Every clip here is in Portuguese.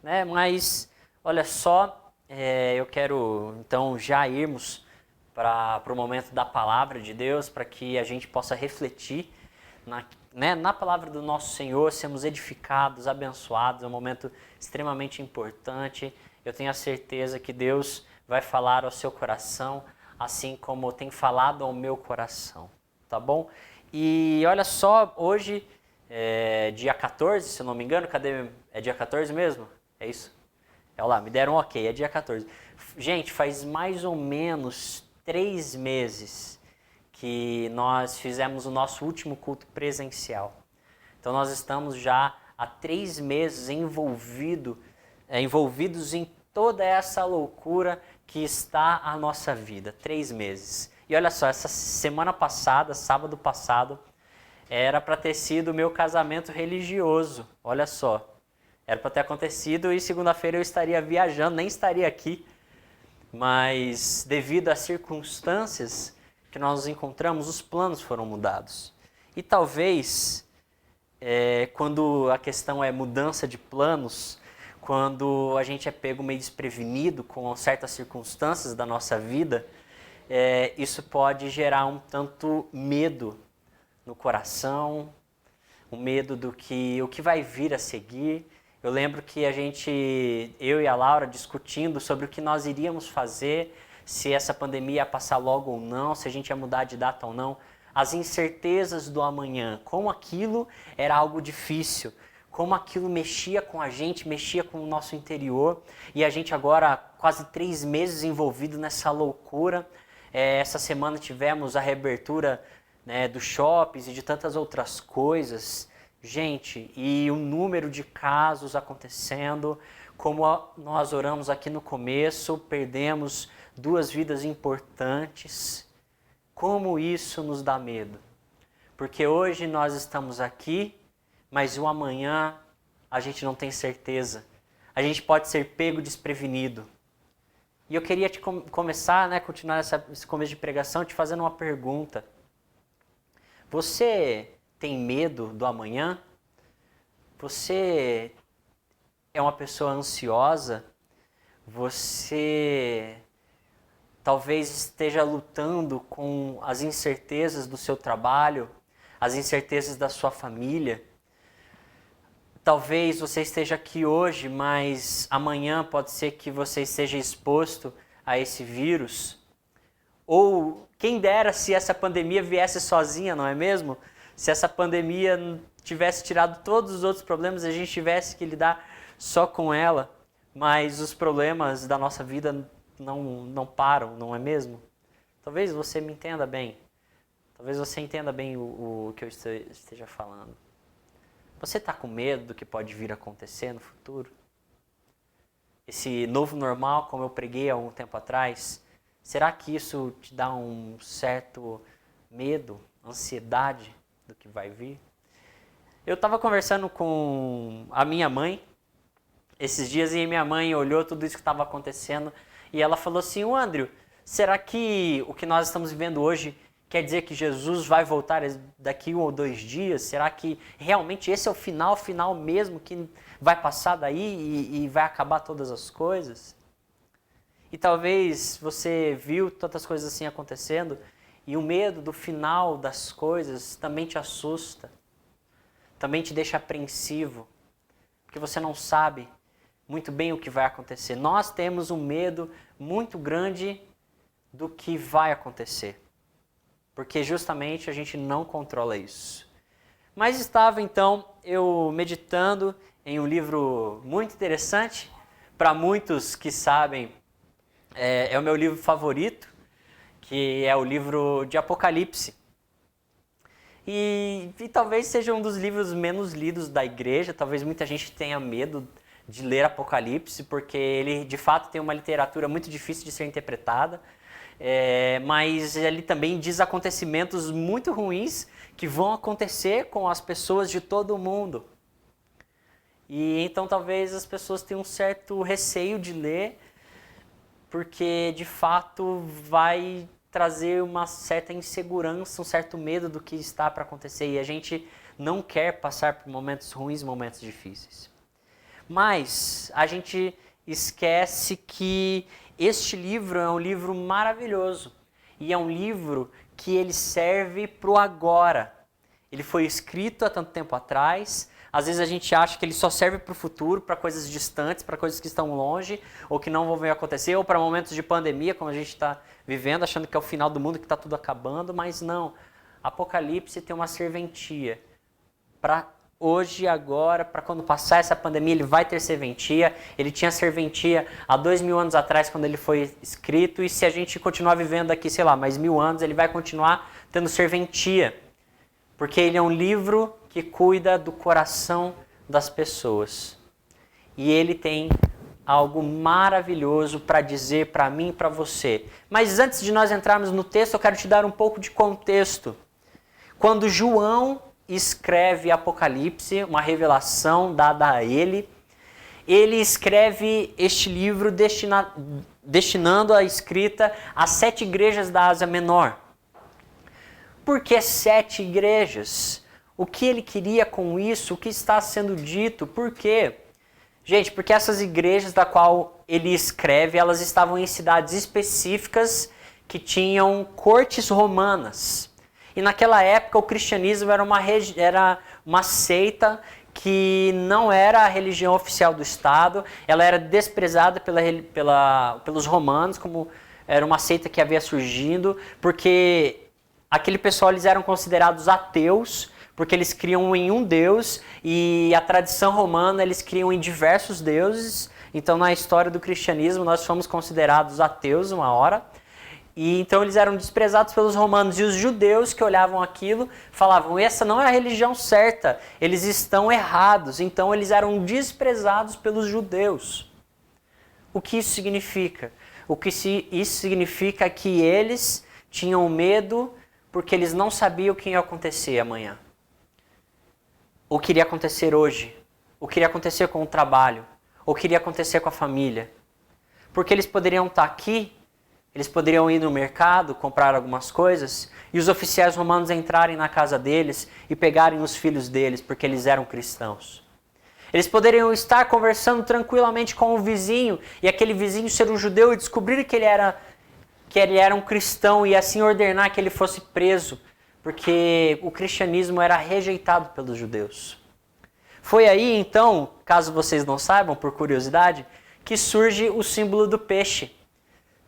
né? Mas olha só, eu quero então já irmos para o momento da palavra de Deus, para que a gente possa refletir na palavra do nosso Senhor, sermos edificados, abençoados. É um momento extremamente importante. Eu tenho a certeza que Deus vai falar ao seu coração, assim como tem falado ao meu coração, tá bom? E olha só, hoje dia 14, se eu não me engano, cadê? É dia 14 mesmo? É isso? Olha lá, me deram um ok, é dia 14. Gente, faz mais ou menos 3 meses que nós fizemos o nosso último culto presencial. Então nós estamos já há 3 meses envolvidos em toda essa loucura que está a nossa vida. 3 meses. E olha só, essa semana passada, sábado passado, era para ter sido o meu casamento religioso. Olha só. Era para ter acontecido e segunda-feira eu estaria viajando, nem estaria aqui. Mas devido às circunstâncias que nós nos encontramos, os planos foram mudados. E talvez, quando a questão é mudança de planos, quando a gente é pego meio desprevenido com certas circunstâncias da nossa vida, isso pode gerar um tanto medo no coração, um medo do que o que vai vir a seguir. Eu lembro que eu e a Laura discutindo sobre o que nós iríamos fazer, se essa pandemia ia passar logo ou não, se a gente ia mudar de data ou não. As incertezas do amanhã, como aquilo era algo difícil, como aquilo mexia com a gente, mexia com o nosso interior. E a gente agora, quase 3 meses envolvido nessa loucura. Essa semana tivemos a reabertura, né, dos shoppings e de tantas outras coisas. Gente, e o número de casos acontecendo, como nós oramos aqui no começo, perdemos 2 vidas importantes. Como isso nos dá medo? Porque hoje nós estamos aqui, mas o amanhã a gente não tem certeza. A gente pode ser pego desprevenido. E eu queria continuar esse começo de pregação te fazendo uma pergunta. Você tem medo do amanhã? Você é uma pessoa ansiosa? Você talvez esteja lutando com as incertezas do seu trabalho, as incertezas da sua família. Talvez você esteja aqui hoje, mas amanhã pode ser que você esteja exposto a esse vírus. Ou quem dera se essa pandemia viesse sozinha, não é mesmo? Se essa pandemia tivesse tirado todos os outros problemas e a gente tivesse que lidar só com ela, mas os problemas da nossa vida não param, não é mesmo? Talvez você me entenda bem. Talvez você entenda bem o que eu esteja falando. Você está com medo do que pode vir a acontecer no futuro? Esse novo normal, como eu preguei há um tempo atrás, será que isso te dá um certo medo, ansiedade do que vai vir? Eu estava conversando com a minha mãe esses dias e minha mãe olhou tudo isso que estava acontecendo e ela falou assim: Andrew, será que o que nós estamos vivendo hoje quer dizer que Jesus vai voltar daqui 1 ou 2 dias? Será que realmente esse é o final mesmo, que vai passar daí e vai acabar todas as coisas? E talvez você viu tantas coisas assim acontecendo e o medo do final das coisas também te assusta, também te deixa apreensivo, porque você não sabe muito bem o que vai acontecer. Nós temos um medo muito grande do que vai acontecer, porque justamente a gente não controla isso. Mas estava então eu meditando em um livro muito interessante, para muitos que sabem, é o meu livro favorito, que é o livro de Apocalipse. E talvez seja um dos livros menos lidos da igreja, talvez muita gente tenha medo de ler Apocalipse, porque ele de fato tem uma literatura muito difícil de ser interpretada, mas ele também diz acontecimentos muito ruins que vão acontecer com as pessoas de todo o mundo. E então talvez as pessoas tenham um certo receio de ler, porque de fato vai trazer uma certa insegurança, um certo medo do que está para acontecer, e a gente não quer passar por momentos ruins, momentos difíceis. Mas a gente esquece que este livro é um livro maravilhoso e é um livro que ele serve para o agora. Ele foi escrito há tanto tempo atrás. Às vezes a gente acha que ele só serve para o futuro, para coisas distantes, para coisas que estão longe ou que não vão vir acontecer, ou para momentos de pandemia, como a gente está vivendo, achando que é o final do mundo, que está tudo acabando, mas não. Apocalipse tem uma serventia para hoje, agora, para quando passar essa pandemia, ele vai ter serventia. Ele tinha serventia há 2000 anos atrás, quando ele foi escrito, e se a gente continuar vivendo aqui, sei lá, mais 1000 anos, ele vai continuar tendo serventia. Porque ele é um livro que cuida do coração das pessoas. E ele tem algo maravilhoso para dizer para mim e para você. Mas antes de nós entrarmos no texto, eu quero te dar um pouco de contexto. Quando João escreve Apocalipse, uma revelação dada a ele escreve este livro destinando a escrita às 7 igrejas da Ásia Menor. Por que 7 igrejas? O que ele queria com isso? O que está sendo dito? Por quê? Gente, porque essas igrejas da qual ele escreve, elas estavam em cidades específicas que tinham cortes romanas. E naquela época o cristianismo era uma seita que não era a religião oficial do Estado, ela era desprezada pelos romanos, como era uma seita que havia surgindo, porque aquele pessoal eles eram considerados ateus, porque eles criam em um Deus, e a tradição romana eles criam em diversos deuses. Então na história do cristianismo nós fomos considerados ateus uma hora. E então eles eram desprezados pelos romanos, e os judeus que olhavam aquilo falavam, essa não é a religião certa, eles estão errados. Então eles eram desprezados pelos judeus. O que isso significa? Isso significa que eles tinham medo porque eles não sabiam o que ia acontecer amanhã. O que iria acontecer hoje, o que iria acontecer com o trabalho, o que iria acontecer com a família. Porque eles poderiam estar aqui, eles poderiam ir no mercado, comprar algumas coisas, e os oficiais romanos entrarem na casa deles e pegarem os filhos deles, porque eles eram cristãos. Eles poderiam estar conversando tranquilamente com o vizinho, e aquele vizinho ser um judeu e descobrir que ele era um cristão, e assim ordenar que ele fosse preso, porque o cristianismo era rejeitado pelos judeus. Foi aí, então, caso vocês não saibam, por curiosidade, que surge o símbolo do peixe.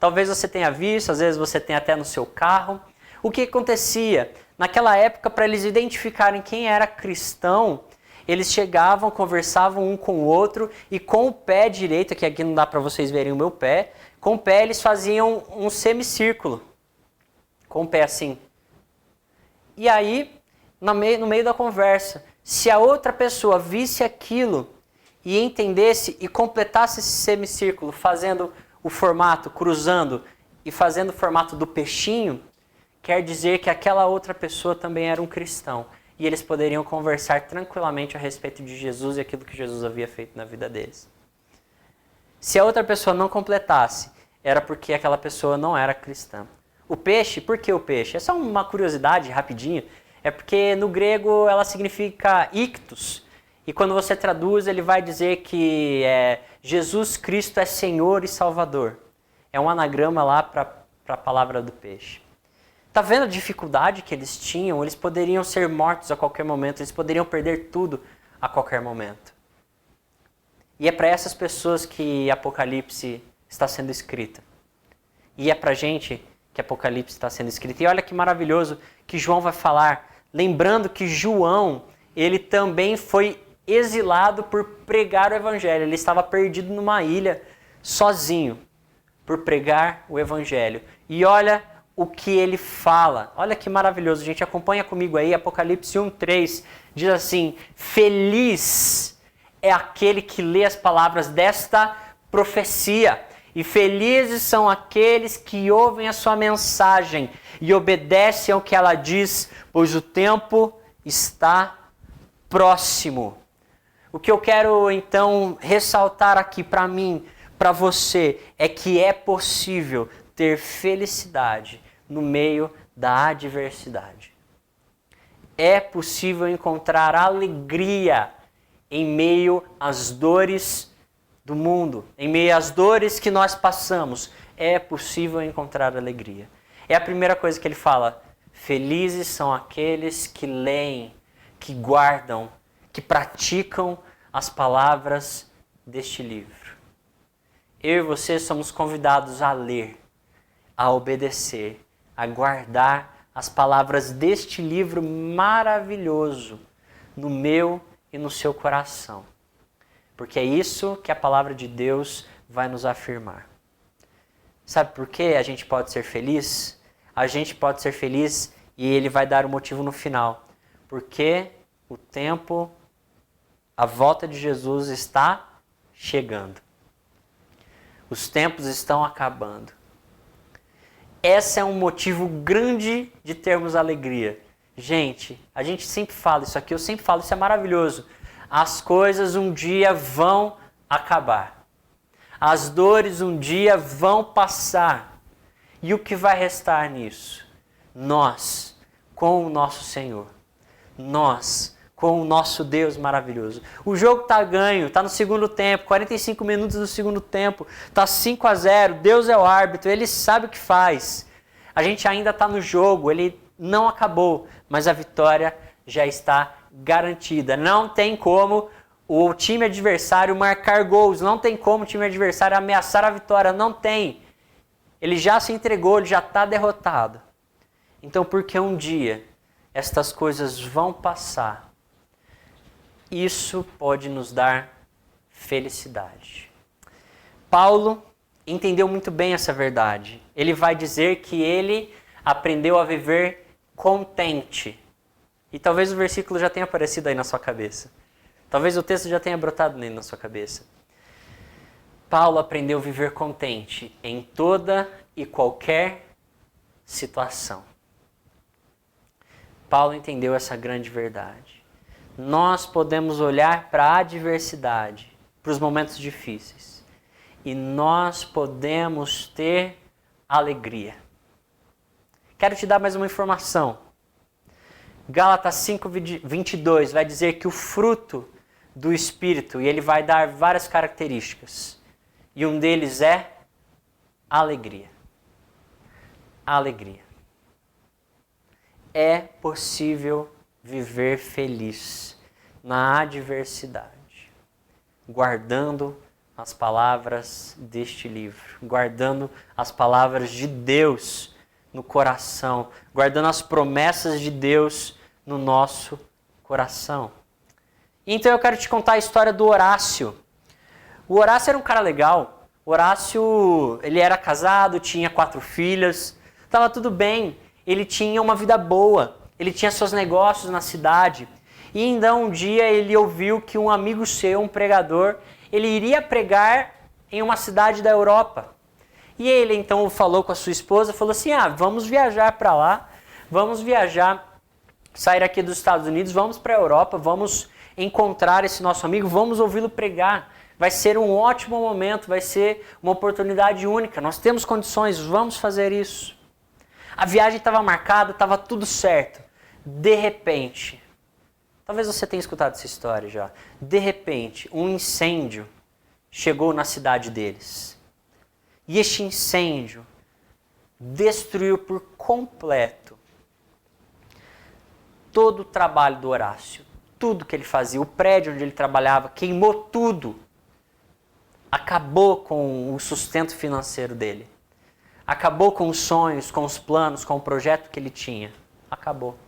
Talvez você tenha visto, às vezes você tem até no seu carro. O que acontecia? Naquela época, para eles identificarem quem era cristão, eles chegavam, conversavam um com o outro, e com o pé direito, que aqui não dá para vocês verem o meu pé, com o pé eles faziam um semicírculo, com o pé assim. E aí, no meio da conversa, se a outra pessoa visse aquilo e entendesse e completasse esse semicírculo, fazendo o formato, cruzando e fazendo o formato do peixinho, quer dizer que aquela outra pessoa também era um cristão. E eles poderiam conversar tranquilamente a respeito de Jesus e aquilo que Jesus havia feito na vida deles. Se a outra pessoa não completasse, era porque aquela pessoa não era cristã. O peixe, por que o peixe? É só uma curiosidade rapidinho. É porque no grego ela significa ictus. E quando você traduz, ele vai dizer que Jesus Cristo é Senhor e Salvador. É um anagrama lá para a palavra do peixe. Tá vendo a dificuldade que eles tinham? Eles poderiam ser mortos a qualquer momento, eles poderiam perder tudo a qualquer momento. E é para essas pessoas que Apocalipse está sendo escrita. E é para a gente que Apocalipse está sendo escrito. E olha que maravilhoso que João vai falar, lembrando que João, ele também foi exilado por pregar o evangelho. Ele estava perdido numa ilha, sozinho, por pregar o evangelho. E olha o que ele fala. Olha que maravilhoso, gente. Acompanha comigo aí, Apocalipse 1:3, diz assim, feliz é aquele que lê as palavras desta profecia. E felizes são aqueles que ouvem a sua mensagem e obedecem ao que ela diz, pois o tempo está próximo. O que eu quero então ressaltar aqui para mim, para você, é que é possível ter felicidade no meio da adversidade. É possível encontrar alegria em meio às dores do mundo, em meio às dores que nós passamos, é possível encontrar alegria. É a primeira coisa que ele fala: felizes são aqueles que leem, que guardam, que praticam as palavras deste livro. Eu e você somos convidados a ler, a obedecer, a guardar as palavras deste livro maravilhoso no meu e no seu coração. Porque é isso que a palavra de Deus vai nos afirmar. Sabe por que a gente pode ser feliz? A gente pode ser feliz e ele vai dar o motivo no final. Porque o tempo, a volta de Jesus está chegando. Os tempos estão acabando. Esse é um motivo grande de termos alegria. Gente, a gente sempre fala isso aqui, eu sempre falo, isso é maravilhoso. As coisas um dia vão acabar. As dores um dia vão passar. E o que vai restar nisso? Nós, com o nosso Senhor. Nós, com o nosso Deus maravilhoso. O jogo está ganho, está no segundo tempo, 45 minutos do segundo tempo, está 5-0, Deus é o árbitro, Ele sabe o que faz. A gente ainda está no jogo, ele não acabou, mas a vitória já está garantida. Não tem como o time adversário marcar gols, não tem como o time adversário ameaçar a vitória, não tem. Ele já se entregou, ele já está derrotado. Então, porque um dia estas coisas vão passar, isso pode nos dar felicidade. Paulo entendeu muito bem essa verdade. Ele vai dizer que ele aprendeu a viver contente. E talvez o versículo já tenha aparecido aí na sua cabeça. Talvez o texto já tenha brotado nele na sua cabeça. Paulo aprendeu a viver contente em toda e qualquer situação. Paulo entendeu essa grande verdade. Nós podemos olhar para a adversidade, para os momentos difíceis, e nós podemos ter alegria. Quero te dar mais uma informação. Gálatas 5:22 vai dizer que o fruto do Espírito, e ele vai dar várias características, e um deles é alegria. Alegria. É possível viver feliz na adversidade, guardando as palavras deste livro, guardando as palavras de Deus no coração, guardando as promessas de Deus no nosso coração. Então eu quero te contar a história do Horácio. O Horácio era um cara legal. O Horácio, ele era casado, tinha 4 filhas, estava tudo bem. Ele tinha uma vida boa, ele tinha seus negócios na cidade. E então um dia ele ouviu que um amigo seu, um pregador, ele iria pregar em uma cidade da Europa. E ele então falou com a sua esposa, falou assim, vamos viajar para lá, vamos viajar, sair aqui dos Estados Unidos, vamos para a Europa, vamos encontrar esse nosso amigo, vamos ouvi-lo pregar. Vai ser um ótimo momento, vai ser uma oportunidade única, nós temos condições, vamos fazer isso. A viagem estava marcada, estava tudo certo. De repente, talvez você tenha escutado essa história já, de repente um incêndio chegou na cidade deles. E este incêndio destruiu por completo todo o trabalho do Horácio. Tudo que ele fazia, o prédio onde ele trabalhava, queimou tudo. Acabou com o sustento financeiro dele. Acabou com os sonhos, com os planos, com o projeto que ele tinha. Acabou.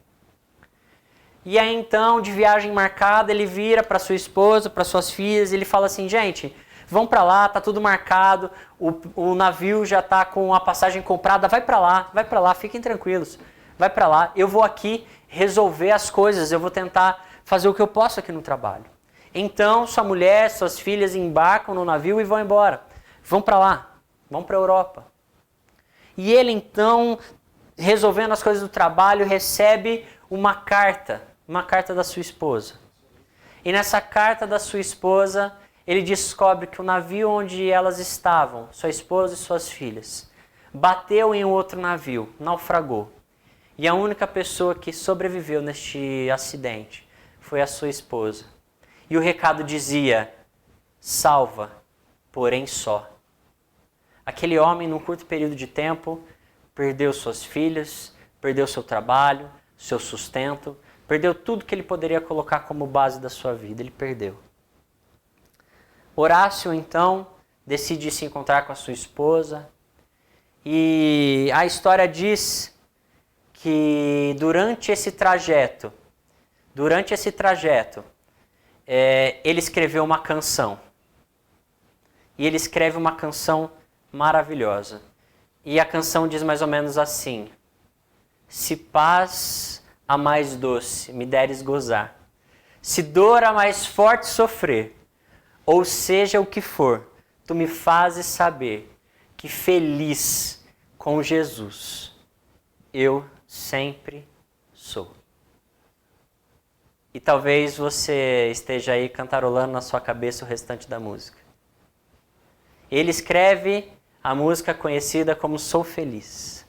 E aí então, de viagem marcada, ele vira para sua esposa, para suas filhas, e ele fala assim, gente, vão para lá, tá tudo marcado, o navio já tá com a passagem comprada, vai para lá, fiquem tranquilos, vai para lá, eu vou aqui resolver as coisas, eu vou tentar fazer o que eu posso aqui no trabalho. Então, sua mulher, suas filhas embarcam no navio e vão embora, vão para lá, vão para a Europa. E ele então, resolvendo as coisas do trabalho, recebe uma carta da sua esposa. E nessa carta da sua esposa, ele descobre que o navio onde elas estavam, sua esposa e suas filhas, bateu em um outro navio, naufragou. E a única pessoa que sobreviveu neste acidente foi a sua esposa. E o recado dizia: salva, porém só. Aquele homem, num curto período de tempo, perdeu suas filhas, perdeu seu trabalho, seu sustento, perdeu tudo que ele poderia colocar como base da sua vida. Ele perdeu. Horácio, então, decide se encontrar com a sua esposa. E a história diz que durante esse trajeto, ele escreveu uma canção. E ele escreve uma canção maravilhosa. E a canção diz mais ou menos assim: se paz a mais doce me deres gozar, se dor a mais forte sofrer, ou seja o que for, tu me fazes saber que feliz com Jesus eu sempre sou. E talvez você esteja aí cantarolando na sua cabeça o restante da música. Ele escreve a música conhecida como Sou Feliz.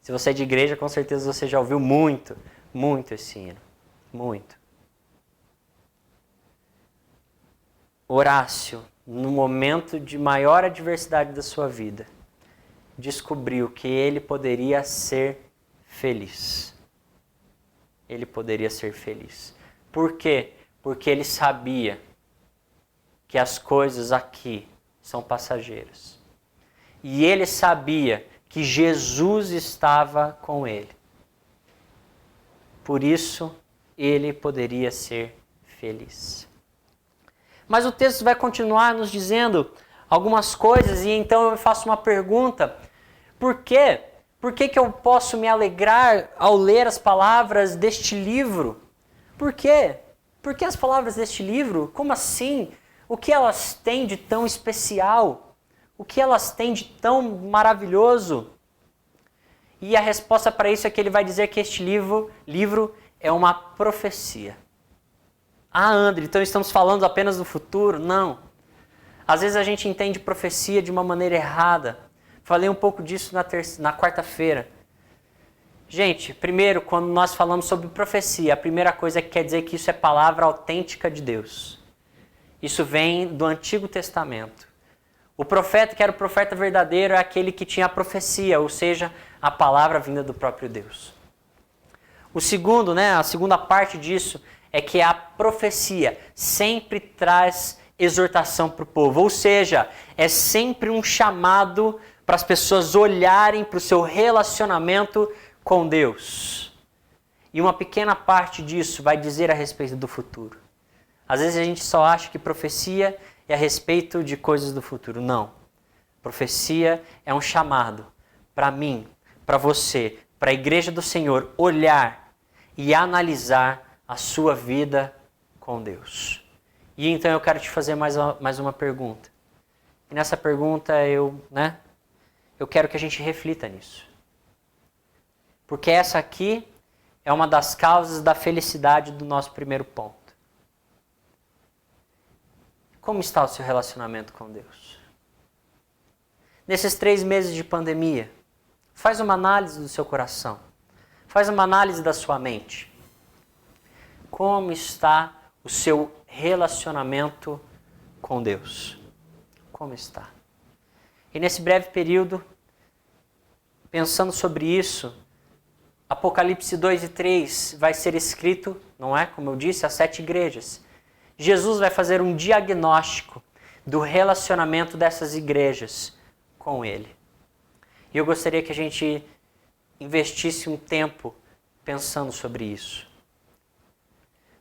Se você é de igreja, com certeza você já ouviu muito esse hino. Muito. Horácio, no momento de maior adversidade da sua vida, descobriu que ele poderia ser feliz. Ele poderia ser feliz. Por quê? Porque ele sabia que as coisas aqui são passageiras. E ele sabia que Jesus estava com ele. Por isso, ele poderia ser feliz. Mas o texto vai continuar nos dizendo algumas coisas, e então eu me faço uma pergunta: por quê? Por que eu posso me alegrar ao ler as palavras deste livro? Por quê? Por que as palavras deste livro? Como assim? O que elas têm de tão especial? O que elas têm de tão maravilhoso? E a resposta para isso é que ele vai dizer que este livro é uma profecia. Ah, André, então estamos falando apenas do futuro? Não. Às vezes a gente entende profecia de uma maneira errada. Falei um pouco disso na quarta-feira. Gente, primeiro, quando nós falamos sobre profecia, a primeira coisa que quer dizer que isso é palavra autêntica de Deus. Isso vem do Antigo Testamento. O profeta, que era o profeta verdadeiro, é aquele que tinha a profecia, ou seja, a palavra vinda do próprio Deus. O segundo, a segunda parte disso, é que a profecia sempre traz exortação para o povo. Ou seja, é sempre um chamado para as pessoas olharem para o seu relacionamento com Deus. E uma pequena parte disso vai dizer a respeito do futuro. Às vezes a gente só acha que profecia é a respeito de coisas do futuro. Não. Profecia é um chamado para mim, para você, para a igreja do Senhor olhar e analisar a sua vida com Deus. E então eu quero te fazer mais uma pergunta. E nessa pergunta eu quero que a gente reflita nisso. Porque essa aqui é uma das causas da felicidade do nosso primeiro ponto. Como está o seu relacionamento com Deus? Nesses 3 meses de pandemia, faz uma análise do seu coração. Faz uma análise da sua mente. Como está o seu relacionamento com Deus? Como está? E nesse breve período, pensando sobre isso, Apocalipse 2 e 3 vai ser escrito, não é? Como eu disse, às 7 igrejas. Jesus vai fazer um diagnóstico do relacionamento dessas igrejas com Ele. E eu gostaria que a gente investisse um tempo pensando sobre isso.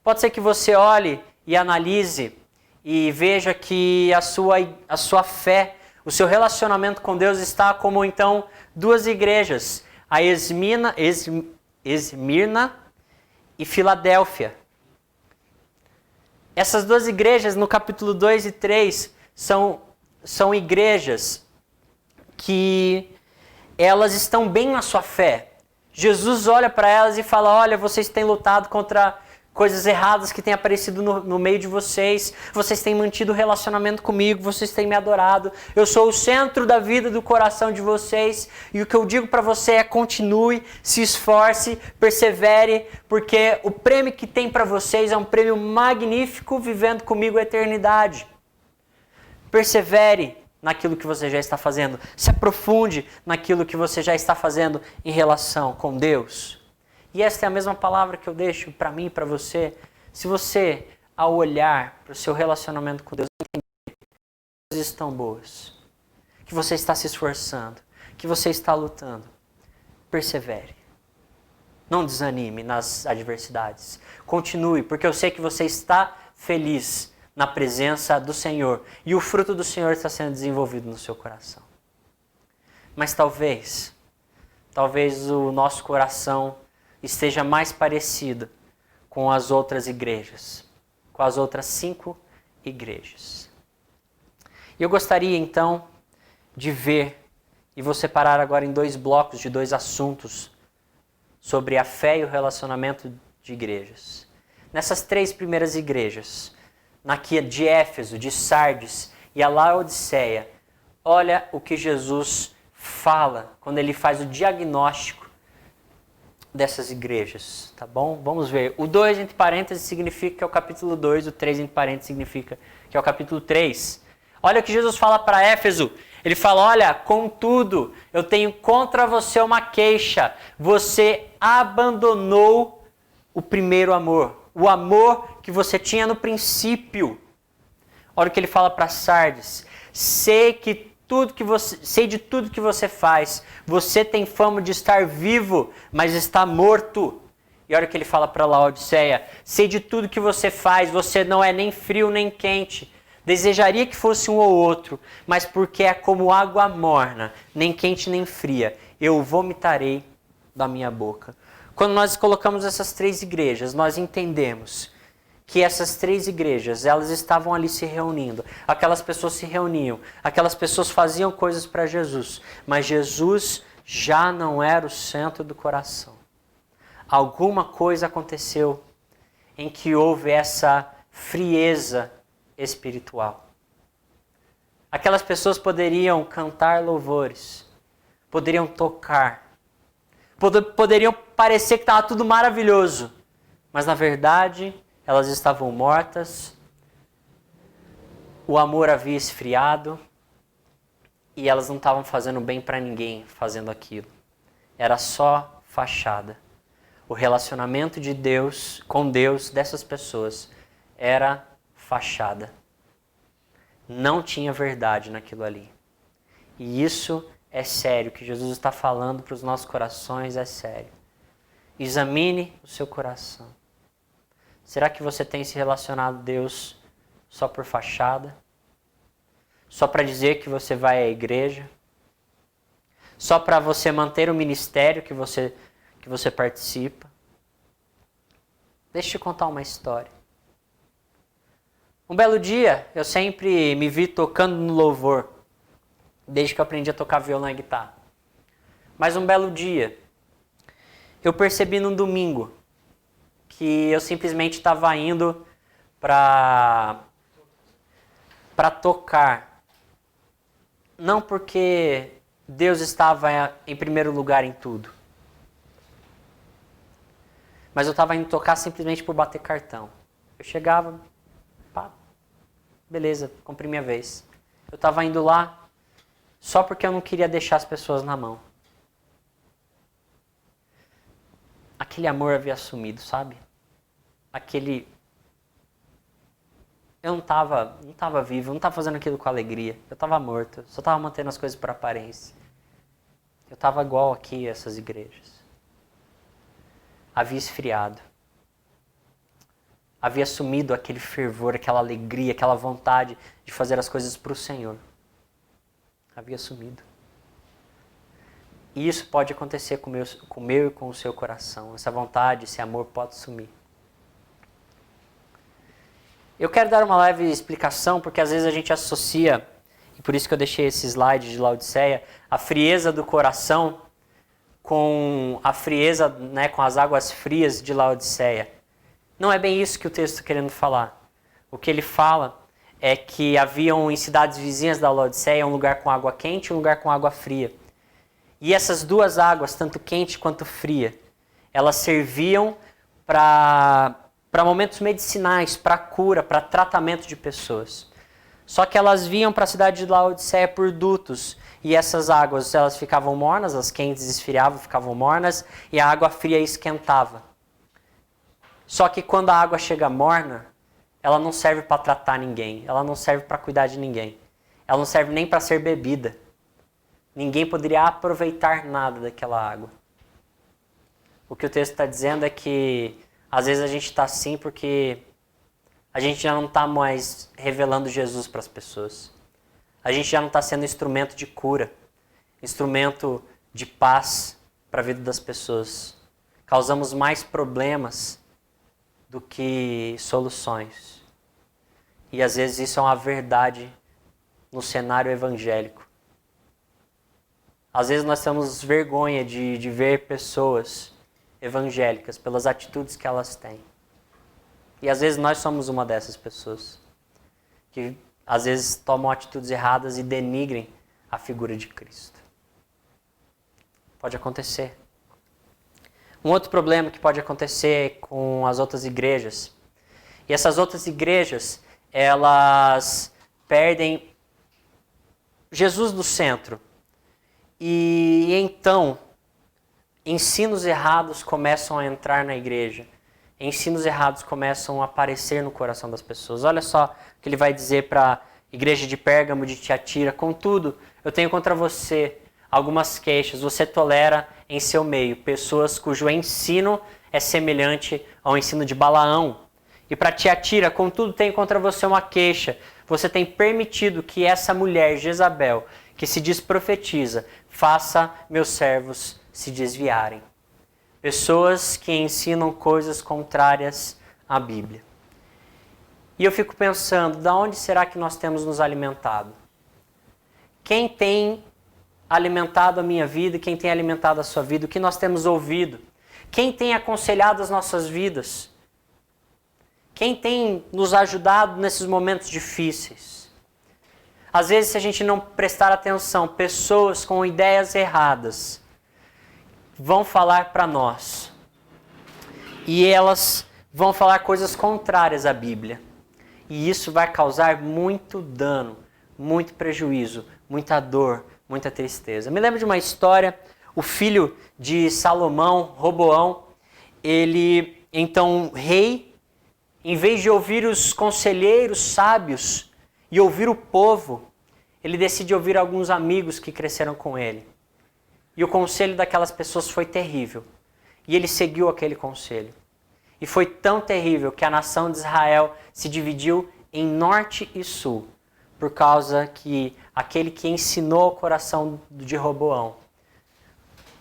Pode ser que você olhe e analise e veja que a sua fé, o seu relacionamento com Deus está como então 2 igrejas, a Esmirna e Filadélfia. Essas 2 igrejas, no capítulo 2 e 3, são igrejas que elas estão bem na sua fé. Jesus olha para elas e fala: olha, vocês têm lutado contra coisas erradas que têm aparecido no meio de vocês. Vocês têm mantido o relacionamento comigo, vocês têm me adorado. Eu sou o centro da vida do coração de vocês. E o que eu digo para você é: continue, se esforce, persevere, porque o prêmio que tem para vocês é um prêmio magnífico, vivendo comigo a eternidade. Persevere naquilo que você já está fazendo. Se aprofunde naquilo que você já está fazendo em relação com Deus. E esta é a mesma palavra que eu deixo para mim e para você. Se você, ao olhar para o seu relacionamento com Deus, entender que as coisas estão boas, que você está se esforçando, que você está lutando, persevere. Não desanime nas adversidades. Continue, porque eu sei que você está feliz na presença do Senhor. E o fruto do Senhor está sendo desenvolvido no seu coração. Mas talvez o nosso coração esteja mais parecido com as outras igrejas, com as outras 5 igrejas. E eu gostaria então de ver e vou separar agora em 2 blocos de 2 assuntos sobre a fé e o relacionamento de igrejas. Nessas 3 primeiras igrejas, na de Éfeso, de Sardes e a Laodiceia, olha o que Jesus fala quando ele faz o diagnóstico dessas igrejas, tá bom? Vamos ver. O 2 entre parênteses significa que é o capítulo 2, o 3 entre parênteses significa que é o capítulo 3. Olha o que Jesus fala para Éfeso. Ele fala: olha, contudo, eu tenho contra você uma queixa. Você abandonou o primeiro amor. O amor que você tinha no princípio. Olha o que ele fala para Sardes. Sei de tudo que você faz. Você tem fama de estar vivo, mas está morto. E olha o que ele fala para Laodiceia. Sei de tudo que você faz. Você não é nem frio nem quente. Desejaria que fosse um ou outro, mas porque é como água morna, nem quente nem fria, eu vomitarei da minha boca. Quando nós colocamos essas 3 igrejas, nós entendemos que essas 3 igrejas, elas estavam ali se reunindo. Aquelas pessoas se reuniam, aquelas pessoas faziam coisas para Jesus, mas Jesus já não era o centro do coração. Alguma coisa aconteceu em que houve essa frieza espiritual. Aquelas pessoas poderiam cantar louvores, poderiam tocar, poderiam parecer que estava tudo maravilhoso, mas na verdade elas estavam mortas, o amor havia esfriado e elas não estavam fazendo bem para ninguém fazendo aquilo. Era só fachada. O relacionamento de Deus com Deus dessas pessoas era fachada. Não tinha verdade naquilo ali. E isso é sério, o que Jesus está falando para os nossos corações é sério. Examine o seu coração. Será que você tem se relacionado a Deus só por fachada? Só para dizer que você vai à igreja? Só para você manter o ministério que você participa? Deixa eu te contar uma história. Um belo dia, eu sempre me vi tocando no louvor, desde que eu aprendi a tocar violão e guitarra. Mas um belo dia, eu percebi num domingo que eu simplesmente estava indo para tocar. Não porque Deus estava em primeiro lugar em tudo. Mas eu estava indo tocar simplesmente por bater cartão. Eu chegava, pá, beleza, cumpri minha vez. Eu estava indo lá só porque eu não queria deixar as pessoas na mão. Aquele amor havia sumido, sabe? Eu não estava vivo, eu não estava fazendo aquilo com alegria. Eu estava morto, eu só estava mantendo as coisas por aparência. Eu estava igual aqui a essas igrejas. Havia esfriado. Havia sumido aquele fervor, aquela alegria, aquela vontade de fazer as coisas para o Senhor. Havia sumido. E isso pode acontecer com o meu e com o seu coração. Essa vontade, esse amor pode sumir. Eu quero dar uma leve explicação, porque às vezes a gente associa, e por isso que eu deixei esse slide de Laodiceia, a frieza do coração com a frieza, com as águas frias de Laodiceia. Não é bem isso que o texto está querendo falar. O que ele fala é que haviam em cidades vizinhas da Laodiceia um lugar com água quente e um lugar com água fria. E essas duas águas, tanto quente quanto fria, elas serviam para momentos medicinais, para cura, para tratamento de pessoas. Só que elas vinham para a cidade de Laodiceia por dutos, e essas águas elas ficavam mornas, as quentes esfriavam, ficavam mornas, e a água fria esquentava. Só que quando a água chega morna, ela não serve para tratar ninguém, ela não serve para cuidar de ninguém, ela não serve nem para ser bebida. Ninguém poderia aproveitar nada daquela água. O que o texto está dizendo é que às vezes a gente está assim porque a gente já não está mais revelando Jesus para as pessoas. A gente já não está sendo instrumento de cura, instrumento de paz para a vida das pessoas. Causamos mais problemas do que soluções. E às vezes isso é uma verdade no cenário evangélico. Às vezes nós temos vergonha de ver pessoas evangélicas pelas atitudes que elas têm. E às vezes nós somos uma dessas pessoas que às vezes tomam atitudes erradas e denigrem a figura de Cristo. Pode acontecer. Um outro problema que pode acontecer com as outras igrejas. E essas outras igrejas, elas perdem Jesus do centro. E então, ensinos errados começam a entrar na igreja. Ensinos errados começam a aparecer no coração das pessoas. Olha só o que ele vai dizer para a igreja de Pérgamo, de Tiatira. Contudo, eu tenho contra você algumas queixas. Você tolera em seu meio pessoas cujo ensino é semelhante ao ensino de Balaão. E para Tiatira, contudo, tenho contra você uma queixa. Você tem permitido que essa mulher, Jezabel, que se diz profetiza, faça meus servos se desviarem. Pessoas que ensinam coisas contrárias à Bíblia. E eu fico pensando, de onde será que nós temos nos alimentado? Quem tem alimentado a minha vida, quem tem alimentado a sua vida, o que nós temos ouvido? Quem tem aconselhado as nossas vidas? Quem tem nos ajudado nesses momentos difíceis? Às vezes, se a gente não prestar atenção, pessoas com ideias erradas vão falar para nós. E elas vão falar coisas contrárias à Bíblia. E isso vai causar muito dano, muito prejuízo, muita dor, muita tristeza. Me lembro de uma história, o filho de Salomão, Roboão, ele, então, rei, em vez de ouvir os conselheiros sábios e ouvir o povo, ele decide ouvir alguns amigos que cresceram com ele. E o conselho daquelas pessoas foi terrível. E ele seguiu aquele conselho. E foi tão terrível que a nação de Israel se dividiu em norte e sul, por causa que aquele que ensinou o coração de Roboão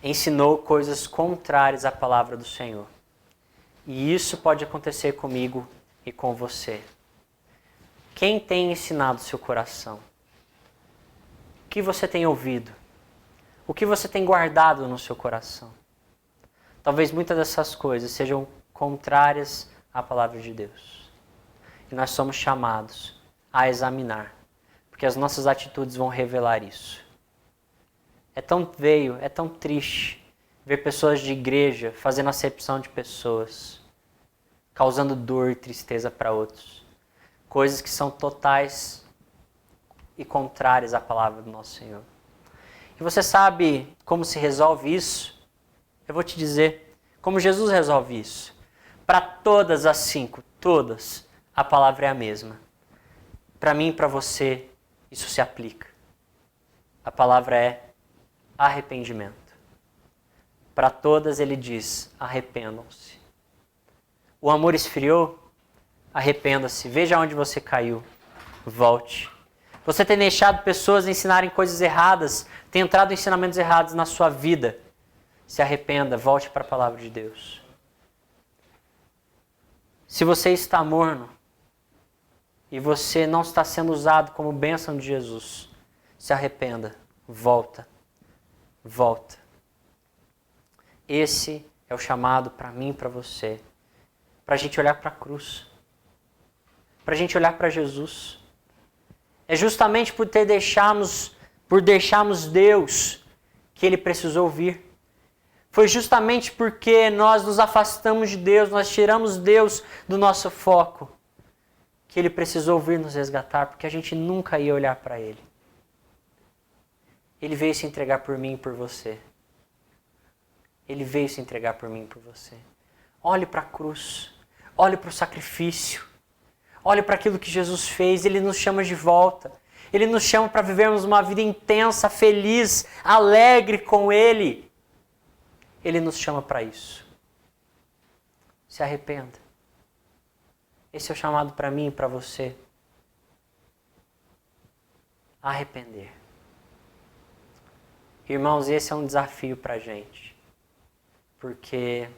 ensinou coisas contrárias à palavra do Senhor. E isso pode acontecer comigo e com você. Quem tem ensinado seu coração? O que você tem ouvido? O que você tem guardado no seu coração? Talvez muitas dessas coisas sejam contrárias à palavra de Deus. E nós somos chamados a examinar, porque as nossas atitudes vão revelar isso. É tão feio, é tão triste ver pessoas de igreja fazendo acepção de pessoas, causando dor e tristeza para outros. Coisas que são totais e contrárias à palavra do nosso Senhor. E você sabe como se resolve isso? Eu vou te dizer como Jesus resolve isso. Para todas as 5, todas, a palavra é a mesma. Para mim e para você, isso se aplica. A palavra é arrependimento. Para todas ele diz, arrependam-se. O amor esfriou? Arrependa-se. Veja onde você caiu. Volte. Você tem deixado pessoas ensinarem coisas erradas, tem entrado em ensinamentos errados na sua vida. Se arrependa, volte para a palavra de Deus. Se você está morno e você não está sendo usado como bênção de Jesus, se arrependa, volta, volta. Esse é o chamado para mim e para você. para a gente olhar para a cruz, para a gente olhar para Jesus. É justamente por deixarmos Deus que Ele precisou vir. Foi justamente porque nós nos afastamos de Deus, nós tiramos Deus do nosso foco, que Ele precisou vir nos resgatar, porque a gente nunca ia olhar para Ele. Ele veio se entregar por mim e por você. Ele veio se entregar por mim e por você. Olhe para a cruz, olhe para o sacrifício, olhe para aquilo que Jesus fez. Ele nos chama de volta. Ele nos chama para vivermos uma vida intensa, feliz, alegre com Ele. Ele nos chama para isso. Se arrependa. Esse é o chamado para mim e para você. Arrepender. Irmãos, esse é um desafio para a gente. Porque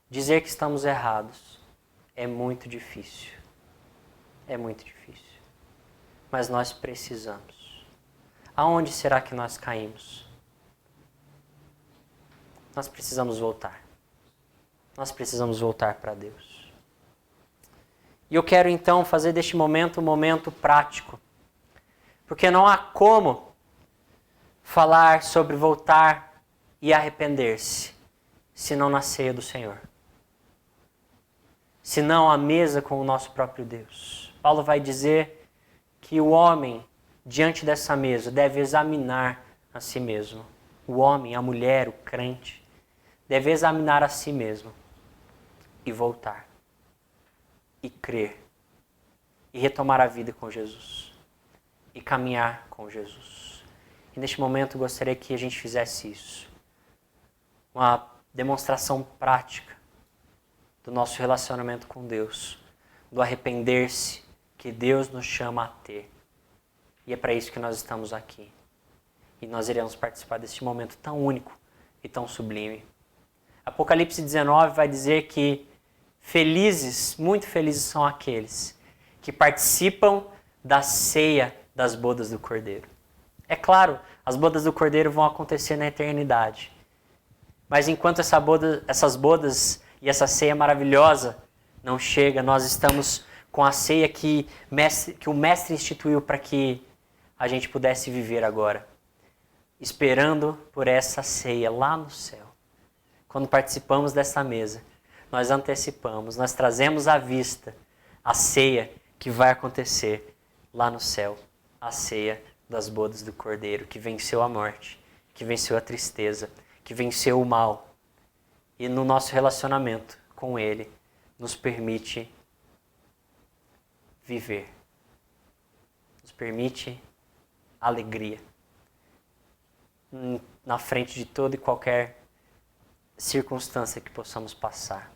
dizer que estamos errados é muito difícil. É muito difícil. Mas nós precisamos. Aonde será que nós caímos? Nós precisamos voltar. Nós precisamos voltar para Deus. E eu quero então fazer deste momento um momento prático. Porque não há como falar sobre voltar e arrepender-se, senão na ceia do Senhor. Senão à mesa com o nosso próprio Deus. Paulo vai dizer que o homem, diante dessa mesa, deve examinar a si mesmo. O homem, a mulher, o crente, deve examinar a si mesmo e voltar, e crer, e retomar a vida com Jesus, e caminhar com Jesus. E neste momento eu gostaria que a gente fizesse isso. Uma demonstração prática do nosso relacionamento com Deus, do arrepender-se que Deus nos chama a ter. E é para isso que nós estamos aqui. E nós iremos participar deste momento tão único e tão sublime. Apocalipse 19 vai dizer que felizes, muito felizes são aqueles que participam da ceia das bodas do Cordeiro. É claro, as bodas do Cordeiro vão acontecer na eternidade. Mas enquanto essas bodas e essa ceia maravilhosa não chega, nós estamos com a ceia que o Mestre instituiu para que a gente pudesse viver agora. Esperando por essa ceia lá no céu. Quando participamos dessa mesa, nós antecipamos, nós trazemos à vista a ceia que vai acontecer lá no céu. A ceia das bodas do Cordeiro, que venceu a morte, que venceu a tristeza, que venceu o mal. E no nosso relacionamento com Ele, nos permite viver. Nos permite alegria. Na frente de toda e qualquer circunstância que possamos passar.